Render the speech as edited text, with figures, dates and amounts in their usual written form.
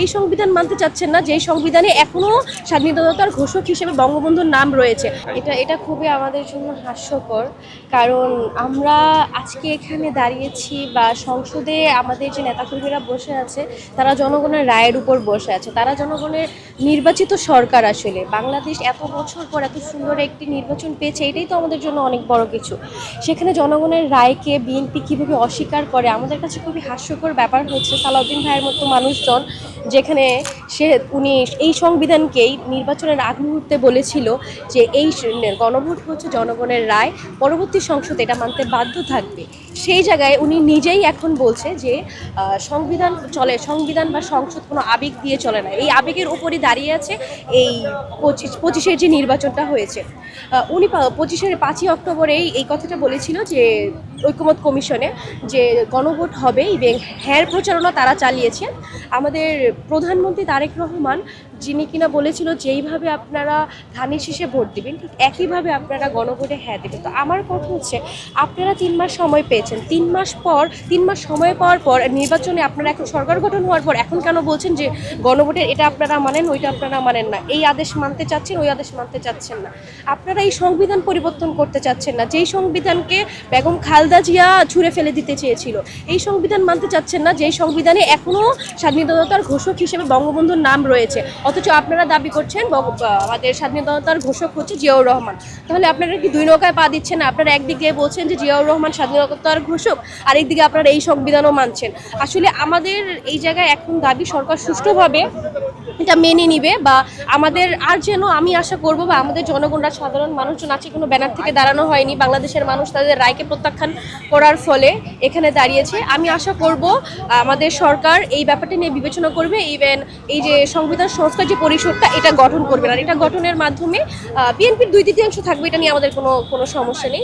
এই সংবিধান মানতে চাচ্ছেন না, যেই সংবিধানে এখনো স্বাধীনতার ঘোষক হিসেবে বঙ্গবন্ধুর নাম রয়েছে। এটা খুবই আমাদের জন্য হাস্যকর, কারণ আমরা আজকে এখানে দাঁড়িয়েছি বা সংসদে আমাদের যে নেতাকর্মীরা বসে আছে তারা জনগণের রায়ের উপর বসে আছে, তারা জনগণের নির্বাচিত সরকার। আসলে বাংলাদেশ এত বছর পর এত সুন্দর একটি নির্বাচন পেয়েছে, এটাই তো আমাদের জন্য অনেক বড় কিছু। সেখানে জনগণের রায়কে বিএনপি কীভাবে অস্বীকার করে, আমাদের কাছে খুবই হাস্যকর ব্যাপার হচ্ছে। সালাউদ্দিন ভাইয়ের মতো মানুষজন, যেখানে উনি এই সংবিধানকেই নির্বাচনের আগ মুহূর্তে বলেছিল যে এই গণভোট হচ্ছে জনগণের রায়, পরবর্তী সংসদ এটা মানতে বাধ্য থাকবে, সেই জায়গায় উনি নিজেই এখন বলছে যে সংবিধান চলে, সংবিধান বা সংসদ কোনো আবেগ দিয়ে চলে না, এই আবেগের উপরই দাঁড়িয়ে আছে এই 25-এর যে নির্বাচনটা হয়েছে। উনি 5ই অক্টোবরেই এই কথাটা বলেছিল যে ঐকমত্য কমিশনে যে গণভোট হবে, এবং হ্যাঁ প্রচারণা তারা চালিয়েছেন। আমাদের প্রধানমন্ত্রী তারেক রহমান, যিনি কিনা বলেছিল যেইভাবে আপনারা ধানের শীষে ভোট দিবেন ঠিক একইভাবে আপনারা গণভোটে হ্যাঁ দেবেন। তো আমার কথা হচ্ছে, আপনারা 3 মাস সময় পেয়েছেন, 3 মাস সময় পাওয়ার পর নির্বাচনে আপনারা এখন সরকার গঠন হওয়ার পর এখন কেন বলছেন যে গণভোটের এটা আপনারা মানেন, ওইটা আপনারা মানেন না, এই আদেশ মানতে চাচ্ছেন, ওই আদেশ মানতে চাচ্ছেন না। আপনারা এই সংবিধান পরিবর্তন করতে চাচ্ছেন না, যেই সংবিধানকে বেগম খালেদা জিয়া ছুঁড়ে ফেলে দিতে চেয়েছিল। এই সংবিধান মানতে চাচ্ছেন না, যেই সংবিধানে এখনও স্বাধীনতার ঘোষক হিসেবে বঙ্গবন্ধুর নাম রয়েছে, অথচ আপনারা দাবি করছেন আমাদের স্বাধীনতার ঘোষক হচ্ছে জিয়াউর রহমান। তাহলে আপনারা কি দুই নৌকায় পা দিচ্ছেন না? আপনারা একদিকে বলছেন যে জিয়াউর রহমান স্বাধীনতার ঘোষক, আরেকদিকে আপনারা এই সংবিধানও মানছেন। আসলে আমাদের এই জায়গায় এখন দাবি সরকার সুষ্ঠুভাবে এটা মেনে নিবে, বা আমাদের আর যেন, আমি আশা করব, বা আমাদের জনগণরা, সাধারণ মানুষজন আছে, কোনো ব্যানার থেকে দাঁড়ানো হয়নি, বাংলাদেশের মানুষ তাদের রায়কে প্রত্যাখ্যান করার ফলে এখানে দাঁড়িয়েছে। আমি আশা করব আমাদের সরকার এই ব্যাপারটা নিয়ে বিবেচনা করবে, ইভেন এই যে সংবিধান সংস্কার যে পরিষদটা এটা গঠন করবে, আর এটা গঠনের মাধ্যমে বিএনপির 2/3 থাকবে, এটা নিয়ে আমাদের কোনো সমস্যা নেই।